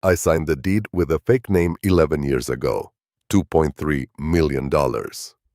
I signed the deed with a fake name 11 years ago. $2.3 million.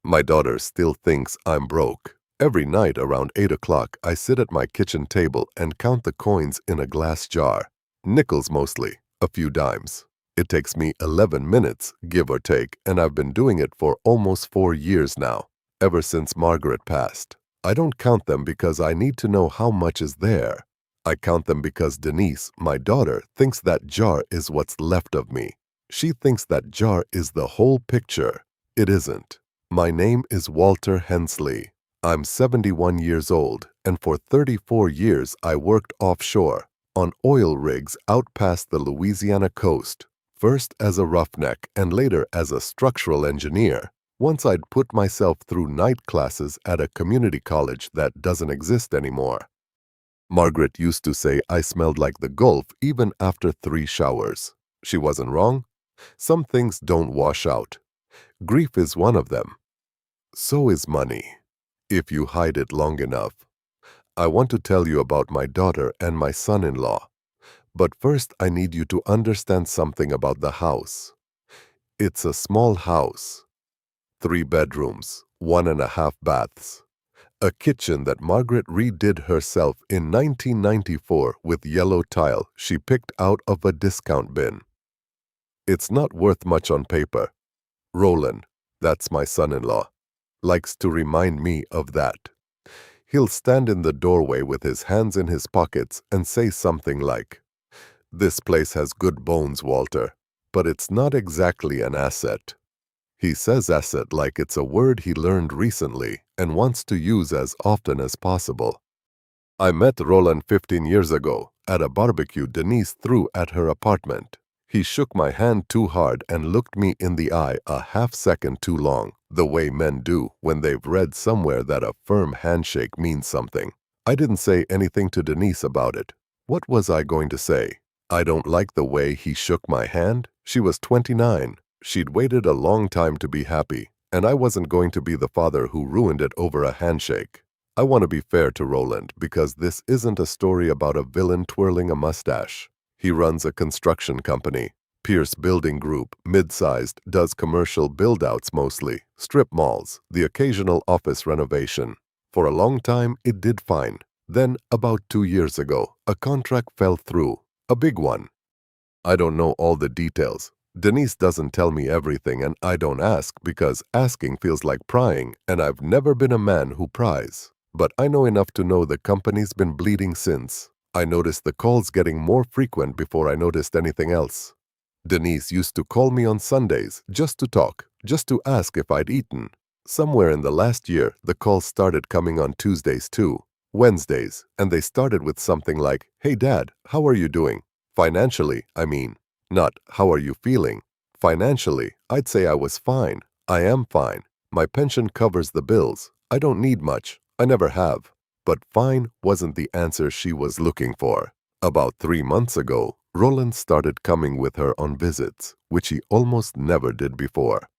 My daughter still thinks I'm broke. Every night around 8 o'clock, I sit at my kitchen table and count the coins in a glass jar. Nickels mostly, a few dimes. It takes me 11 minutes, give or take, and I've been doing it for almost 4 years now, ever since Margaret passed. I don't count them because I need to know how much is there. I count them because Denise, my daughter, thinks that jar is what's left of me. She thinks that jar is the whole picture. It isn't. My name is Walter Hensley. I'm 71 years old, and for 34 years I worked offshore, on oil rigs out past the Louisiana coast, first as a roughneck and later as a structural engineer. Once I'd put myself through night classes at a community college that doesn't exist anymore. Margaret used to say I smelled like the Gulf even after 3 showers. She wasn't wrong. Some things don't wash out. Grief is one of them. So is money, if you hide it long enough. I want to tell you about my daughter and my son-in-law. But first I need you to understand something about the house. It's a small house. 3 bedrooms, 1.5 baths. A kitchen that Margaret redid herself in 1994 with yellow tile she picked out of a discount bin. It's not worth much on paper. Roland, that's my son-in-law, likes to remind me of that. He'll stand in the doorway with his hands in his pockets and say something like, "This place has good bones, Walter, but it's not exactly an asset." He says asset like it's a word he learned recently and wants to use as often as possible. I met Roland 15 years ago at a barbecue Denise threw at her apartment. He shook my hand too hard and looked me in the eye a half-second too long, the way men do when they've read somewhere that a firm handshake means something. I didn't say anything to Denise about it. What was I going to say? I don't like the way he shook my hand? She was 29. She'd waited a long time to be happy, and I wasn't going to be the father who ruined it over a handshake. I want to be fair to Roland because this isn't a story about a villain twirling a mustache. He runs a construction company, Pierce Building Group, mid-sized, does commercial build-outs mostly, strip malls, the occasional office renovation. For a long time, it did fine. Then, about 2 years ago, a contract fell through, a big one. I don't know all the details. Denise doesn't tell me everything and I don't ask because asking feels like prying, and I've never been a man who pries. But I know enough to know the company's been bleeding since. I noticed the calls getting more frequent before I noticed anything else. Denise used to call me on Sundays just to talk, just to ask if I'd eaten. Somewhere in the last year, the calls started coming on Tuesdays too, Wednesdays, and they started with something like, "Hey Dad, how are you doing?" Financially, I mean. Not, "How are you feeling?" Financially, I'd say I was fine. I am fine. My pension covers the bills. I don't need much. I never have. But fine wasn't the answer she was looking for. About 3 months ago, Roland started coming with her on visits, which he almost never did before.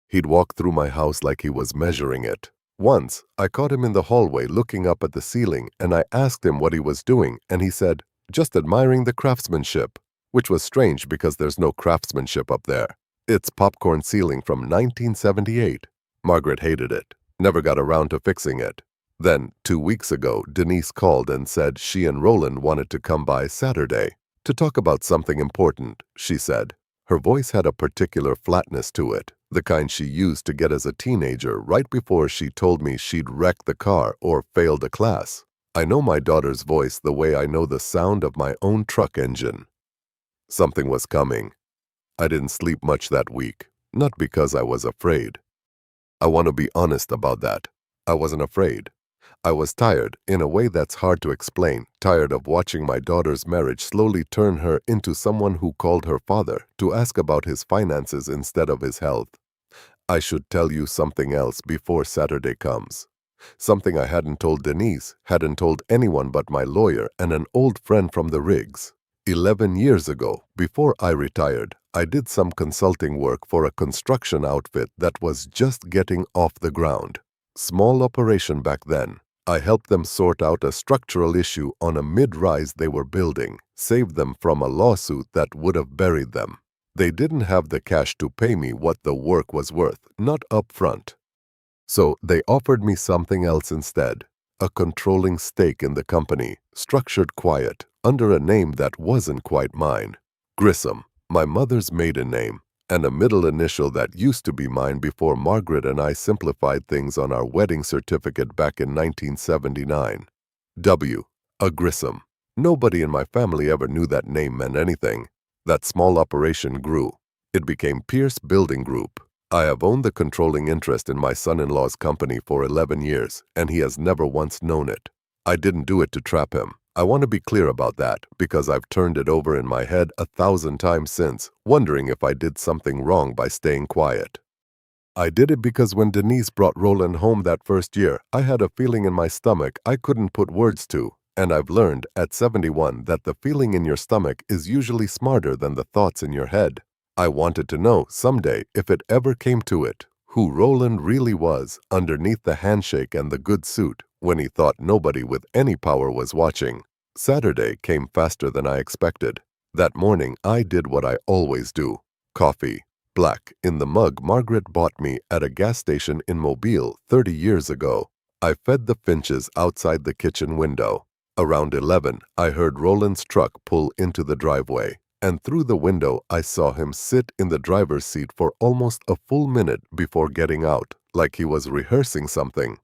He'd walk through my house like he was measuring it. Once, I caught him in the hallway looking up at the ceiling, and I asked him what he was doing, and he said, "Just admiring the craftsmanship." Which was strange because there's no craftsmanship up there. It's popcorn ceiling from 1978. Margaret hated it, never got around to fixing it. Then, 2 weeks ago, Denise called and said she and Roland wanted to come by Saturday to talk about something important, she said. Her voice had a particular flatness to it, the kind she used to get as a teenager right before she told me she'd wrecked the car or failed a class. I know my daughter's voice the way I know the sound of my own truck engine. Something was coming. I didn't sleep much that week, not because I was afraid. I want to be honest about that. I wasn't afraid. I was tired, in a way that's hard to explain, tired of watching my daughter's marriage slowly turn her into someone who called her father to ask about his finances instead of his health. I should tell you something else before Saturday comes. Something I hadn't told Denise, hadn't told anyone but my lawyer and an old friend from the rigs. 11 years ago, before I retired, I did some consulting work for a construction outfit that was just getting off the ground. Small operation back then. I helped them sort out a structural issue on a mid-rise they were building, saved them from a lawsuit that would have buried them. They didn't have the cash to pay me what the work was worth, not upfront. So they offered me something else instead, a controlling stake in the company, structured quiet, under a name that wasn't quite mine. Grissom, my mother's maiden name, and a middle initial that used to be mine before Margaret and I simplified things on our wedding certificate back in 1979. W. A Grissom. Nobody in my family ever knew that name meant anything. That small operation grew. It became Pierce Building Group. I have owned the controlling interest in my son-in-law's company for 11 years, and he has never once known it. I didn't do it to trap him. I want to be clear about that, because I've turned it over in my head 1,000 times since, wondering if I did something wrong by staying quiet. I did it because when Denise brought Roland home that first year, I had a feeling in my stomach I couldn't put words to, and I've learned at 71 that the feeling in your stomach is usually smarter than the thoughts in your head. I wanted to know someday, if it ever came to it, who Roland really was underneath the handshake and the good suit when he thought nobody with any power was watching. Saturday came faster than I expected. That morning, I did what I always do. Coffee. Black, in the mug Margaret bought me at a gas station in Mobile 30 years ago. I fed the Finches outside the kitchen window. Around 11, I heard Roland's truck pull into the driveway, and through the window I saw him sit in the driver's seat for almost a full minute before getting out, like he was rehearsing something.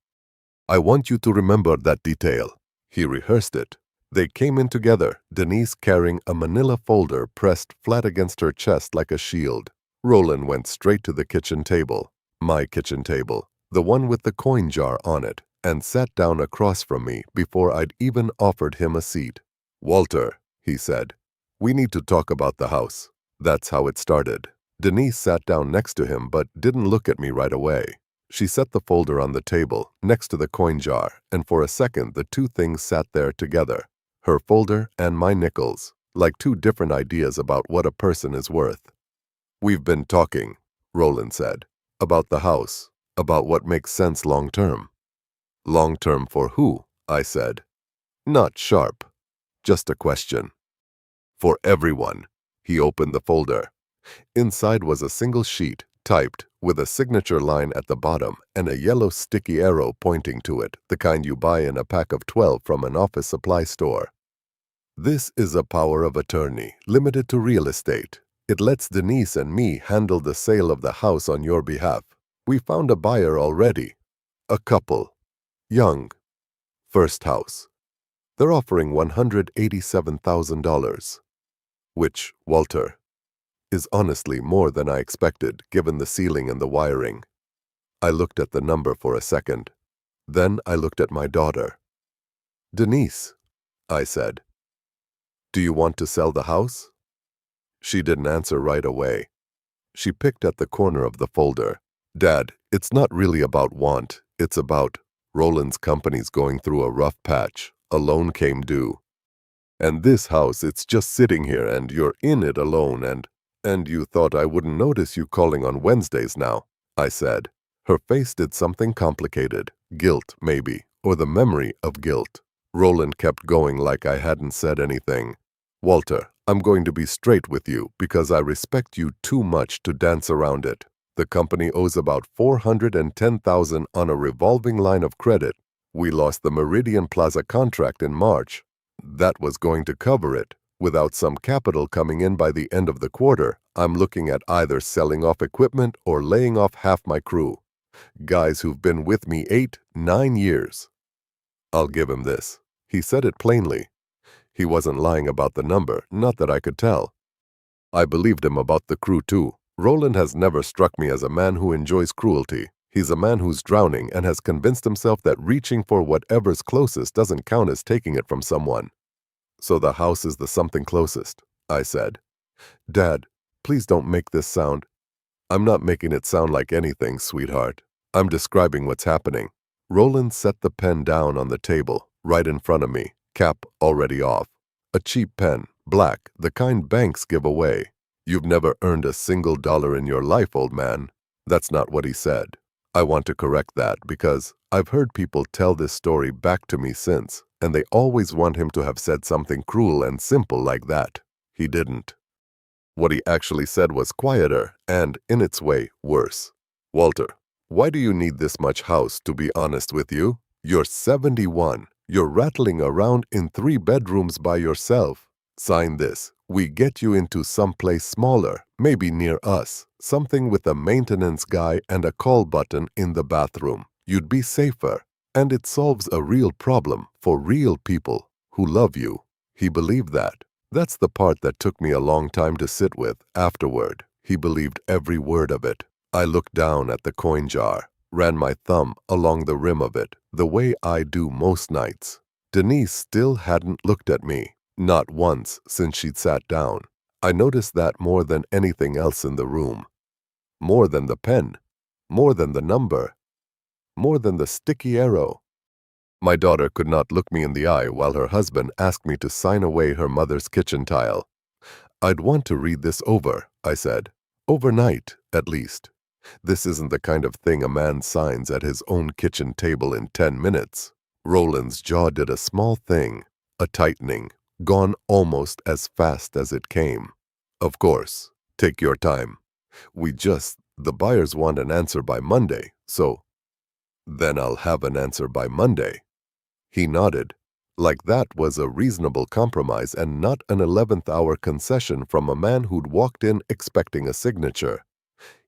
I want you to remember that detail. He rehearsed it. They came in together, Denise carrying a manila folder pressed flat against her chest like a shield. Roland went straight to the kitchen table, my kitchen table, the one with the coin jar on it, and sat down across from me before I'd even offered him a seat. "Walter," he said, "we need to talk about the house." That's how it started. Denise sat down next to him but didn't look at me right away. She set the folder on the table, next to the coin jar, and for a second the two things sat there together, her folder and my nickels, like two different ideas about what a person is worth. "We've been talking," Roland said, "about the house, about what makes sense long-term." "Long-term for who?" I said. Not sharp, just a question. "For everyone." He opened the folder. Inside was a single sheet, typed, with a signature line at the bottom and a yellow sticky arrow pointing to it, the kind you buy in a pack of 12 from an office supply store. "This is a power of attorney, limited to real estate. It lets Denise and me handle the sale of the house on your behalf. We found a buyer already. A couple. Young. First house. They're offering $187,000. Which, Walter, is honestly more than I expected, given the ceiling and the wiring." I looked at the number for a second. Then I looked at my daughter. "Denise," I said, "do you want to sell the house?" She didn't answer right away. She picked at the corner of the folder. "Dad, it's not really about want. It's about Roland's company's going through a rough patch. A loan came due. And this house, it's just sitting here and you're in it alone and you thought I wouldn't notice you calling on Wednesdays now," I said. Her face did something complicated. Guilt, maybe, or the memory of guilt. Roland kept going like I hadn't said anything. "Walter, I'm going to be straight with you because I respect you too much to dance around it. The company owes about $410,000 on a revolving line of credit. We lost the Meridian Plaza contract in March. That was going to cover it. Without some capital coming in by the end of the quarter, I'm looking at either selling off equipment or laying off half my crew. Guys who've been with me 8, 9 years. I'll give him this. He said it plainly. He wasn't lying about the number, not that I could tell. I believed him about the crew too. Roland has never struck me as a man who enjoys cruelty. He's a man who's drowning and has convinced himself that reaching for whatever's closest doesn't count as taking it from someone. "So the house is the something closest," I said. "Dad, please don't make this sound—" "I'm not making it sound like anything, sweetheart. I'm describing what's happening." Roland set the pen down on the table, right in front of me, cap already off. A cheap pen, black, the kind banks give away. "You've never earned a single dollar in your life, old man." That's not what he said. I want to correct that because I've heard people tell this story back to me since, and they always want him to have said something cruel and simple like that. He didn't. What he actually said was quieter and, in its way, worse. Walter, why do you need this much house, to be honest with you? You're 71. You're rattling around in 3 bedrooms by yourself. Sign this. We get you into someplace smaller, maybe near us, something with a maintenance guy and a call button in the bathroom. You'd be safer, and it solves a real problem for real people who love you. He believed that. That's the part that took me a long time to sit with afterward. He believed every word of it. I looked down at the coin jar, ran my thumb along the rim of it, the way I do most nights. Denise still hadn't looked at me, not once since she'd sat down. I noticed that more than anything else in the room. More than the pen, more than the number, more than the sticky arrow. My daughter could not look me in the eye while her husband asked me to sign away her mother's kitchen tile. I'd want to read this over, I said. Overnight, at least. This isn't the kind of thing a man signs at his own kitchen table in 10 minutes. Roland's jaw did a small thing, a tightening, gone almost as fast as it came. Of course, take your time. The buyers want an answer by Monday, so. Then I'll have an answer by Monday. He nodded, like that was a reasonable compromise and not an 11th hour concession from a man who'd walked in expecting a signature.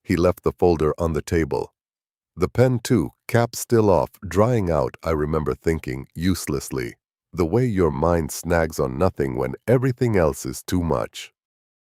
He left the folder on the table. The pen too, cap still off, drying out, I remember thinking, uselessly. The way your mind snags on nothing when everything else is too much.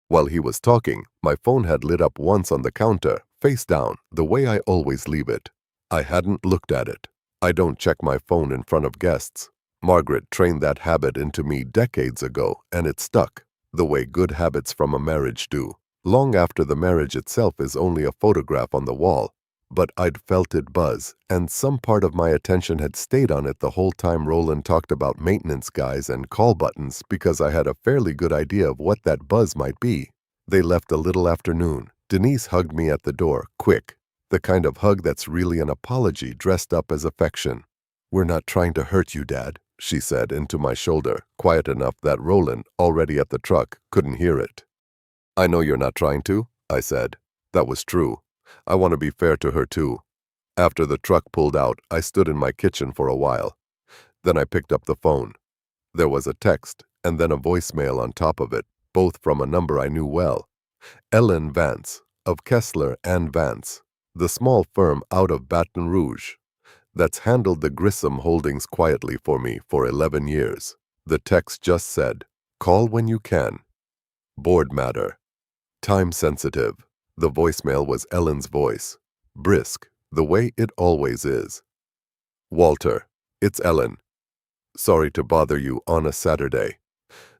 While he was talking, my phone had lit up once on the counter, face down, the way I always leave it. I hadn't looked at it. I don't check my phone in front of guests. Margaret trained that habit into me decades ago, and it stuck, the way good habits from a marriage do. Long after the marriage itself is only a photograph on the wall. But I'd felt it buzz, and some part of my attention had stayed on it the whole time Roland talked about maintenance guys and call buttons because I had a fairly good idea of what that buzz might be. They left a little after noon. Denise hugged me at the door, quick. The kind of hug that's really an apology dressed up as affection. "We're not trying to hurt you, Dad," she said into my shoulder, quiet enough that Roland, already at the truck, couldn't hear it. "I know you're not trying to," I said. That was true. I want to be fair to her too. After the truck pulled out, I stood in my kitchen for a while. Then I picked up the phone. There was a text, and then a voicemail on top of it, both from a number I knew well. Ellen Vance, of Kessler and Vance, the small firm out of Baton Rouge, that's handled the Grissom holdings quietly for me for 11 years. The text just said, "Call when you can. Board matter. Time sensitive." The voicemail was Ellen's voice, brisk, the way it always is. "Walter, it's Ellen. Sorry to bother you on a Saturday.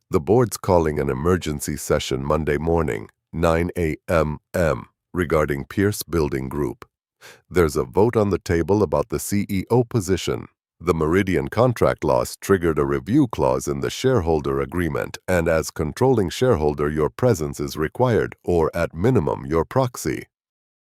The board's calling an emergency session Monday morning, 9 a.m. regarding Pierce Building Group. There's a vote on the table about the CEO position. The Meridian contract loss triggered a review clause in the shareholder agreement, and as controlling shareholder, your presence is required, or at minimum, your proxy.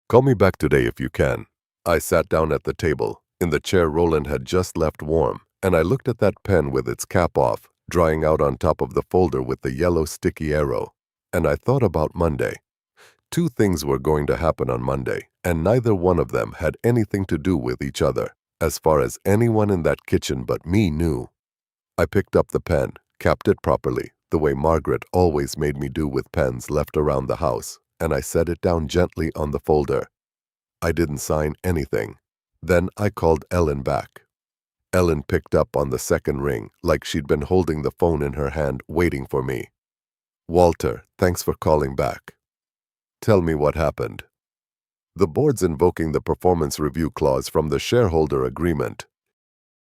Call me back today if you can." I sat down at the table, in the chair Roland had just left warm, and I looked at that pen with its cap off, drying out on top of the folder with the yellow sticky arrow, and I thought about Monday. 2 things were going to happen on Monday, and neither one of them had anything to do with each other, as far as anyone in that kitchen but me knew. I picked up the pen, capped it properly, the way Margaret always made me do with pens left around the house, and I set it down gently on the folder. I didn't sign anything. Then I called Ellen back. Ellen picked up on the second ring, like she'd been holding the phone in her hand, waiting for me. "Walter, thanks for calling back. Tell me what happened." "The board's invoking the performance review clause from the shareholder agreement.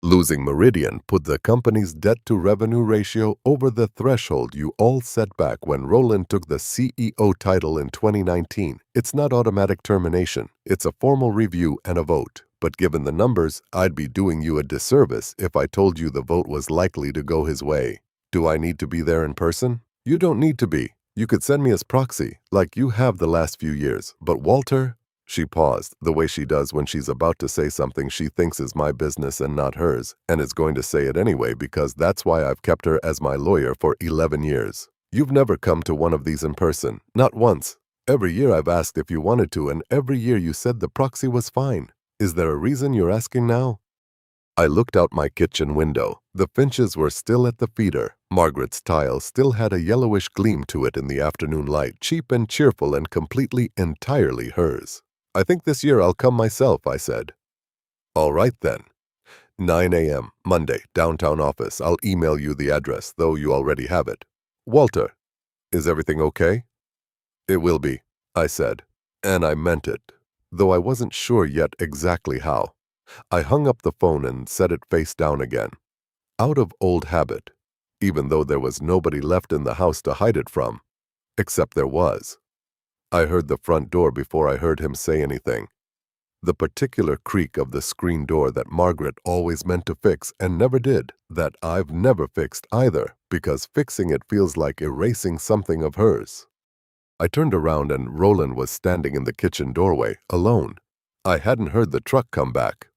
Losing Meridian put the company's debt-to-revenue ratio over the threshold you all set back when Roland took the CEO title in 2019. It's not automatic termination. It's a formal review and a vote. But given the numbers, I'd be doing you a disservice if I told you the vote was likely to go his way. Do I need to be there in person? You don't need to be. You could send me as proxy, like you have the last few years. But Walter," She paused, the way she does when she's about to say something she thinks is my business and not hers, and is going to say it anyway because that's why I've kept her as my lawyer for 11 years. You've never come to one of these in person, not once. Every year I've asked if you wanted to, and every year you said the proxy was fine. Is there a reason you're asking now? I looked out my kitchen window. The finches were still at the feeder. Margaret's tile still had a yellowish gleam to it in the afternoon light, cheap and cheerful and completely, entirely hers. I think this year I'll come myself, I said. All right then. 9 a.m., Monday, downtown office. I'll email you the address, though you already have it. Walter, is everything okay? It will be, I said, and I meant it, though I wasn't sure yet exactly how. I hung up the phone and set it face down again, out of old habit, even though there was nobody left in the house to hide it from, except there was. I heard the front door before I heard him say anything. The particular creak of the screen door that Margaret always meant to fix and never did, that I've never fixed either, because fixing it feels like erasing something of hers. I turned around and Roland was standing in the kitchen doorway, alone. I hadn't heard the truck come back.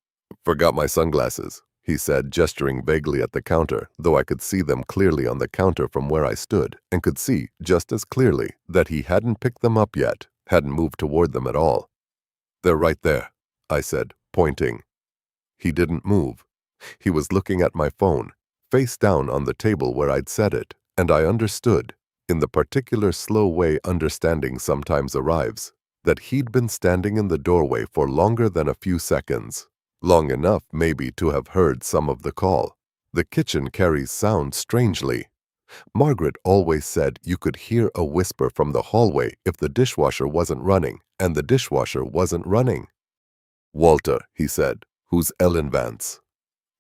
Forgot my sunglasses, he said, gesturing vaguely at the counter, though I could see them clearly on the counter from where I stood, and could see, just as clearly, that he hadn't picked them up yet, hadn't moved toward them at all. They're right there, I said, pointing. He didn't move. He was looking at my phone, face down on the table where I'd set it, and I understood, in the particular slow way understanding sometimes arrives, that he'd been standing in the doorway for longer than a few seconds. Long enough, maybe, to have heard some of the call. The kitchen carries sound strangely. Margaret always said you could hear a whisper from the hallway if the dishwasher wasn't running, and the dishwasher wasn't running. Walter, he said, who's Ellen Vance?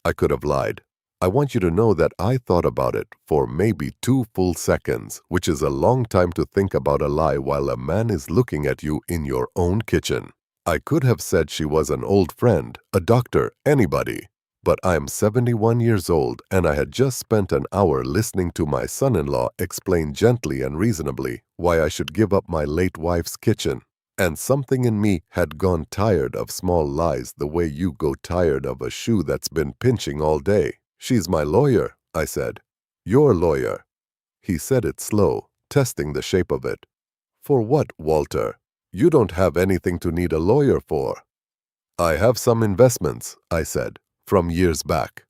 I could have lied. I want you to know that I thought about it for maybe 2 full seconds, which is a long time to think about a lie while a man is looking at you in your own kitchen. I could have said she was an old friend, a doctor, anybody. But I'm 71 years old, and I had just spent an hour listening to my son-in-law explain gently and reasonably why I should give up my late wife's kitchen. And something in me had gone tired of small lies the way you go tired of a shoe that's been pinching all day. She's my lawyer, I said. Your lawyer. He said it slow, testing the shape of it. For what, Walter? You don't have anything to need a lawyer for. I have some investments, I said, from years back.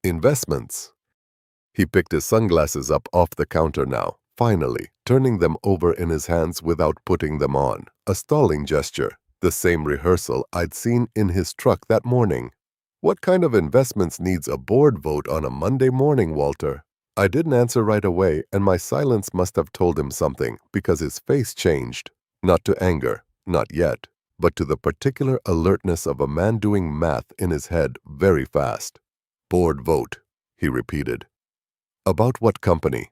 Investments? He picked his sunglasses up off the counter now, finally, turning them over in his hands without putting them on. A stalling gesture, the same rehearsal I'd seen in his truck that morning. What kind of investments needs a board vote on a Monday morning, Walter? I didn't answer right away, and my silence must have told him something, because his face changed. Not to anger, not yet, but to the particular alertness of a man doing math in his head very fast. Board vote, he repeated. About what company?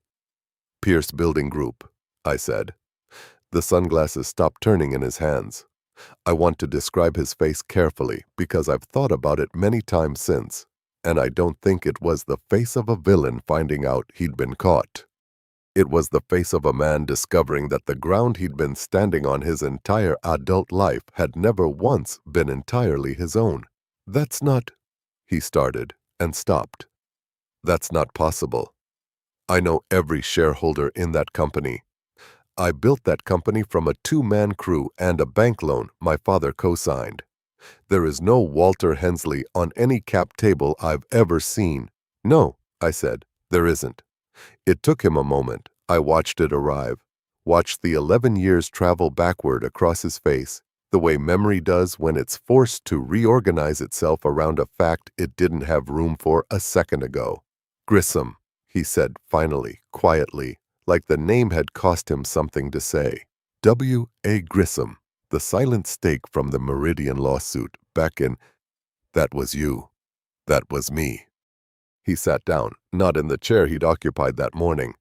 Pierce Building Group, I said. The sunglasses stopped turning in his hands. I want to describe his face carefully because I've thought about it many times since, and I don't think it was the face of a villain finding out he'd been caught. It was the face of a man discovering that the ground he'd been standing on his entire adult life had never once been entirely his own. That's not, he started and stopped. That's not possible. I know every shareholder in that company. I built that company from a 2-man crew and a bank loan my father co-signed. There is no Walter Hensley on any cap table I've ever seen. No, I said, there isn't. It took him a moment. I watched it arrive, watched the 11 years travel backward across his face, the way memory does when it's forced to reorganize itself around a fact it didn't have room for a second ago. Grissom, he said finally, quietly, like the name had cost him something to say. W.A. Grissom, the silent stake from the Meridian lawsuit back in... That was you. That was me. He sat down, not in the chair he'd occupied that morning.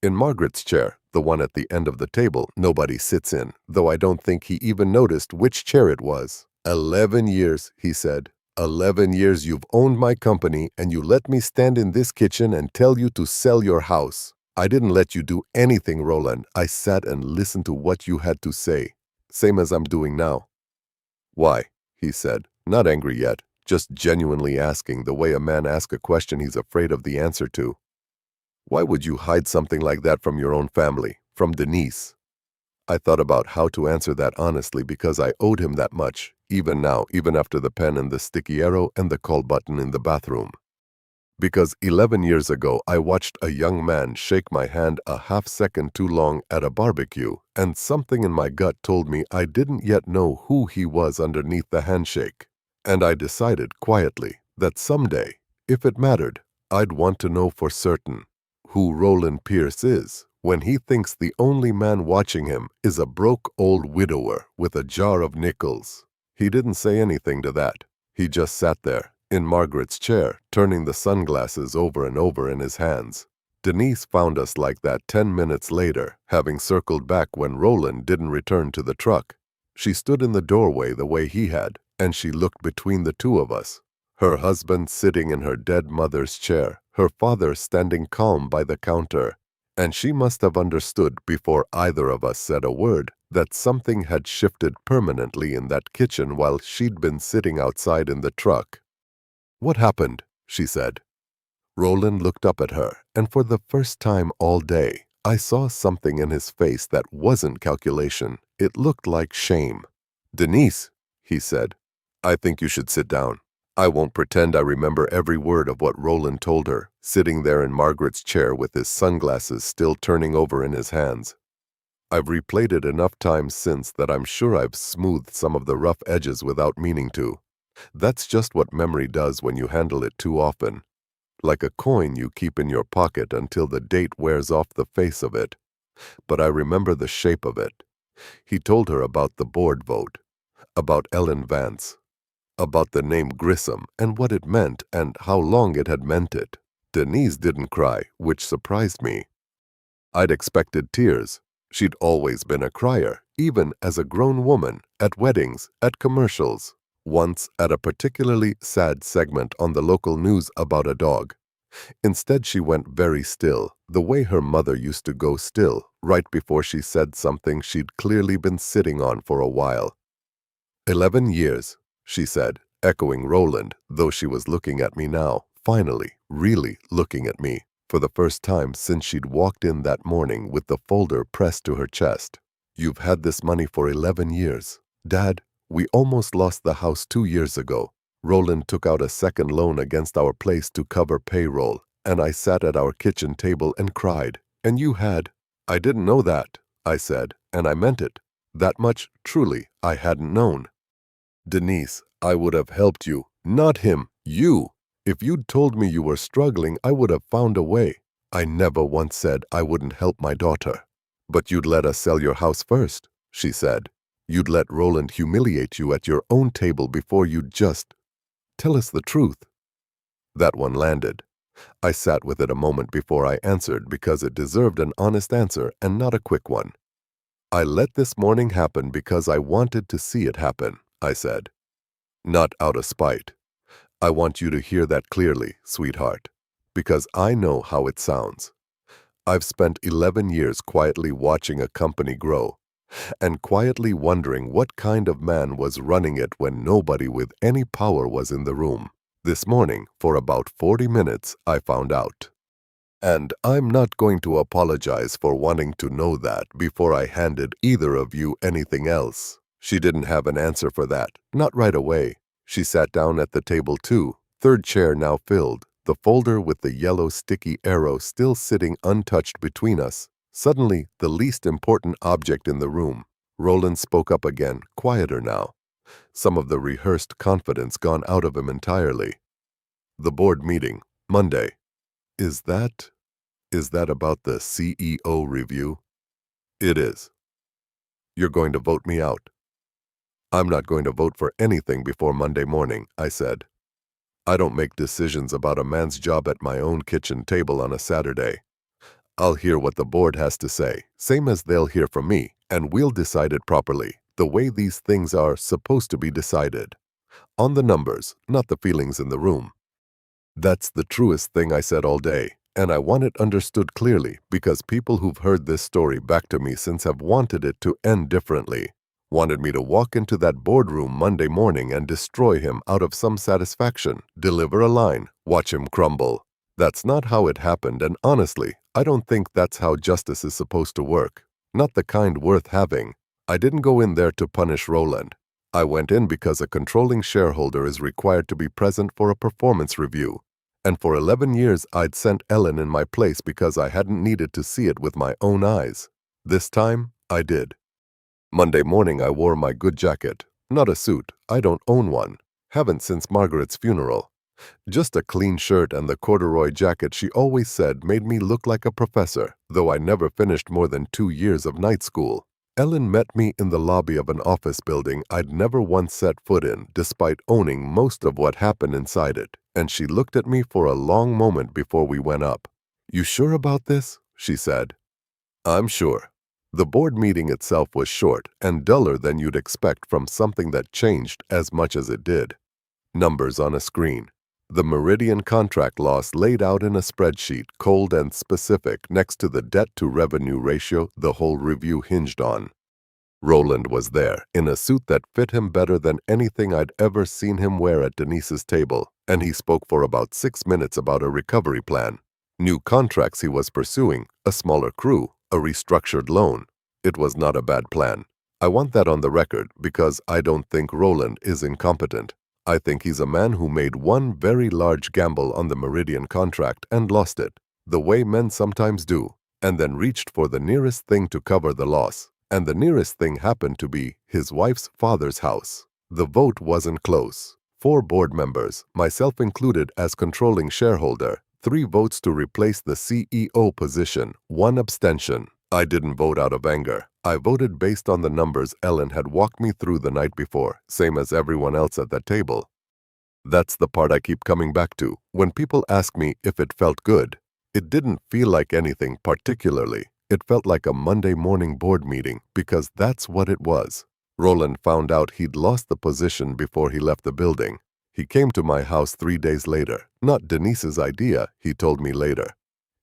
In Margaret's chair, the one at the end of the table nobody sits in, though I don't think he even noticed which chair it was. 11 years, he said. 11 years you've owned my company, and you let me stand in this kitchen and tell you to sell your house. I didn't let you do anything, Roland. I sat and listened to what you had to say, same as I'm doing now. Why? He said, not angry yet, just genuinely asking the way a man asks a question he's afraid of the answer to. Why would you hide something like that from your own family, from Denise? I thought about how to answer that honestly because I owed him that much, even now, even after the pen and the sticky arrow and the call button in the bathroom. Because 11 years ago, I watched a young man shake my hand a half-second too long at a barbecue, and something in my gut told me I didn't yet know who he was underneath the handshake. And I decided quietly that someday, if it mattered, I'd want to know for certain who Roland Pierce is when he thinks the only man watching him is a broke old widower with a jar of nickels. He didn't say anything to that. He just sat there, in Margaret's chair, turning the sunglasses over and over in his hands. Denise found us like that 10 minutes later, having circled back when Roland didn't return to the truck. She stood in the doorway the way he had, and she looked between the two of us. Her husband sitting in her dead mother's chair, her father standing calm by the counter. And she must have understood before either of us said a word that something had shifted permanently in that kitchen while she'd been sitting outside in the truck. "What happened?" she said. Roland looked up at her, and for the first time all day, I saw something in his face that wasn't calculation. It looked like shame. "Denise," he said, "I think you should sit down. I won't pretend I remember every word of what Roland told her, sitting there in Margaret's chair with his sunglasses still turning over in his hands. I've replayed it enough times since that I'm sure I've smoothed some of the rough edges without meaning to. That's just what memory does when you handle it too often. Like a coin you keep in your pocket until the date wears off the face of it. But I remember the shape of it. He told her about the board vote, about Ellen Vance, about the name Grissom and what it meant and how long it had meant it. Denise didn't cry, which surprised me. I'd expected tears. She'd always been a crier, even as a grown woman, at weddings, at commercials. Once at a particularly sad segment on the local news about a dog. Instead, she went very still, the way her mother used to go still, right before she said something she'd clearly been sitting on for a while. 11 years, she said, echoing Roland, though she was looking at me now, finally, really looking at me, for the first time since she'd walked in that morning with the folder pressed to her chest. "You've had this money for 11 years. Dad, we almost lost the house 2 years ago. Roland took out a second loan against our place to cover payroll, and I sat at our kitchen table and cried. And you had." "I didn't know that," I said, and I meant it. That much, truly, I hadn't known. "Denise, I would have helped you, not him, you. If you'd told me you were struggling, I would have found a way. I never once said I wouldn't help my daughter." "But you'd let us sell your house first," she said. "You'd let Roland humiliate you at your own table before you'd just tell us the truth." That one landed. I sat with it a moment before I answered because it deserved an honest answer and not a quick one. "I let this morning happen because I wanted to see it happen," I said. "Not out of spite. I want you to hear that clearly, sweetheart, because I know how it sounds. I've spent 11 years quietly watching a company grow, and quietly wondering what kind of man was running it when nobody with any power was in the room. This morning, for about 40 minutes, I found out. And I'm not going to apologize for wanting to know that before I handed either of you anything else." She didn't have an answer for that, not right away. She sat down at the table too, third chair now filled, the folder with the yellow sticky arrow still sitting untouched between us. Suddenly, the least important object in the room. Roland spoke up again, quieter now. Some of the rehearsed confidence gone out of him entirely. "The board meeting, Monday. Is that about the CEO review?" "It is." "You're going to vote me out." "I'm not going to vote for anything before Monday morning," I said. "I don't make decisions about a man's job at my own kitchen table on a Saturday. I'll hear what the board has to say, same as they'll hear from me, and we'll decide it properly, the way these things are supposed to be decided. On the numbers, not the feelings in the room." That's the truest thing I said all day, and I want it understood clearly because people who've heard this story back to me since have wanted it to end differently. Wanted me to walk into that boardroom Monday morning and destroy him out of some satisfaction, deliver a line, watch him crumble. That's not how it happened, and honestly, I don't think that's how justice is supposed to work. Not the kind worth having. I didn't go in there to punish Roland. I went in because a controlling shareholder is required to be present for a performance review. And for 11 years, I'd sent Ellen in my place because I hadn't needed to see it with my own eyes. This time, I did. Monday morning, I wore my good jacket. Not a suit. I don't own one. Haven't since Margaret's funeral. Just a clean shirt and the corduroy jacket she always said made me look like a professor, though I never finished more than 2 years of night school. Ellen met me in the lobby of an office building I'd never once set foot in, despite owning most of what happened inside it, and she looked at me for a long moment before we went up. "You sure about this?" she said. "I'm sure." The board meeting itself was short and duller than you'd expect from something that changed as much as it did. Numbers on a screen. The Meridian contract loss laid out in a spreadsheet, cold and specific, next to the debt-to-revenue ratio the whole review hinged on. Roland was there, in a suit that fit him better than anything I'd ever seen him wear at Denise's table, and he spoke for about 6 minutes about a recovery plan, new contracts he was pursuing, a smaller crew, a restructured loan. It was not a bad plan. I want that on the record because I don't think Roland is incompetent. I think he's a man who made one very large gamble on the Meridian contract and lost it, the way men sometimes do, and then reached for the nearest thing to cover the loss. And the nearest thing happened to be his wife's father's house. The vote wasn't close. 4 board members, myself included as controlling shareholder, 3 votes to replace the CEO position, 1 abstention. I didn't vote out of anger. I voted based on the numbers Ellen had walked me through the night before, same as everyone else at that table. That's the part I keep coming back to. When people ask me if it felt good, it didn't feel like anything particularly. It felt like a Monday morning board meeting because that's what it was. Roland found out he'd lost the position before he left the building. He came to my house 3 days later. Not Denise's idea, he told me later.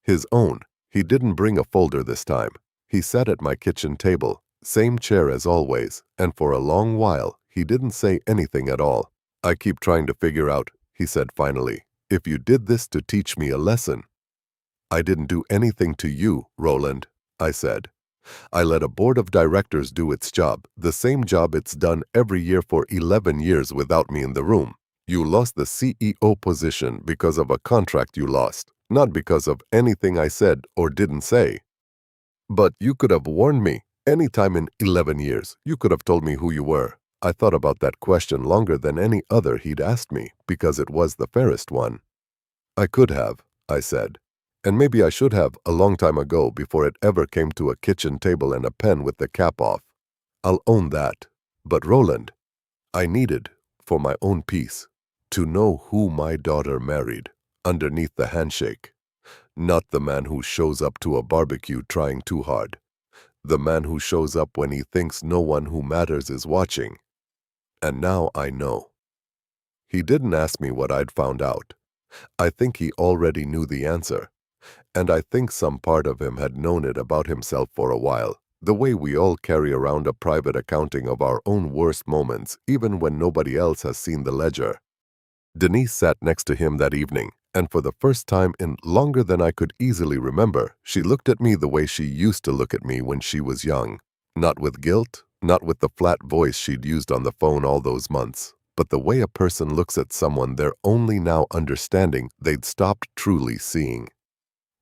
His own. He didn't bring a folder this time. He sat at my kitchen table, same chair as always, and for a long while, he didn't say anything at all. "I keep trying to figure out," he said finally, "if you did this to teach me a lesson." "I didn't do anything to you, Roland," I said. "I let a board of directors do its job, the same job it's done every year for 11 years without me in the room. You lost the CEO position because of a contract you lost, not because of anything I said or didn't say." "But you could have warned me. Any time in 11 years, you could have told me who you were." I thought about that question longer than any other he'd asked me, because it was the fairest one. "I could have," I said. "And maybe I should have a long time ago before it ever came to a kitchen table and a pen with the cap off. I'll own that. But Roland, I needed, for my own peace, to know who my daughter married underneath the handshake. Not the man who shows up to a barbecue trying too hard. The man who shows up when he thinks no one who matters is watching. And now I know." He didn't ask me what I'd found out. I think he already knew the answer. And I think some part of him had known it about himself for a while, the way we all carry around a private accounting of our own worst moments, even when nobody else has seen the ledger. Denise sat next to him that evening, and for the first time in longer than I could easily remember, she looked at me the way she used to look at me when she was young. Not with guilt, not with the flat voice she'd used on the phone all those months, but the way a person looks at someone they're only now understanding they'd stopped truly seeing.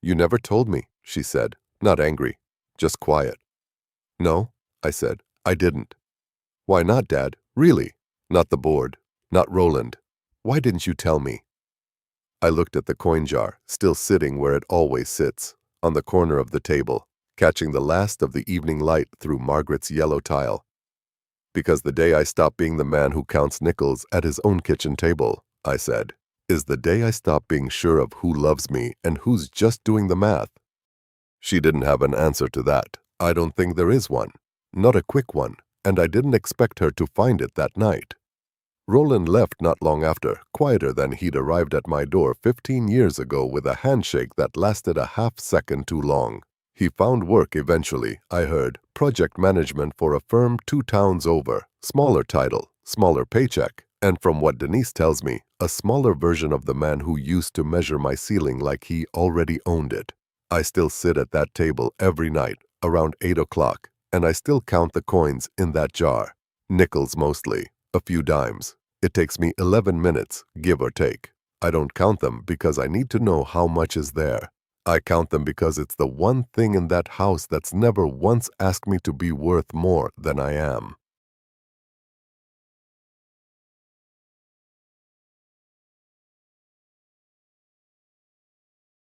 "You never told me," she said, not angry, just quiet. "No," I said, "I didn't." "Why not, Dad? Really? Not the board? Not Roland? Why didn't you tell me?" I looked at the coin jar, still sitting where it always sits, on the corner of the table, catching the last of the evening light through Margaret's yellow tile. "Because the day I stop being the man who counts nickels at his own kitchen table," I said, "is the day I stop being sure of who loves me and who's just doing the math." She didn't have an answer to that. I don't think there is one. Not a quick one, and I didn't expect her to find it that night. Roland left not long after, quieter than he'd arrived at my door 15 years ago with a handshake that lasted a half second too long. He found work eventually, I heard, project management for a firm 2 towns over, smaller title, smaller paycheck, and from what Denise tells me, a smaller version of the man who used to measure my ceiling like he already owned it. I still sit at that table every night around 8 o'clock, and I still count the coins in that jar. Nickels mostly, a few dimes. It takes me 11 minutes, give or take. I don't count them because I need to know how much is there. I count them because it's the one thing in that house that's never once asked me to be worth more than I am.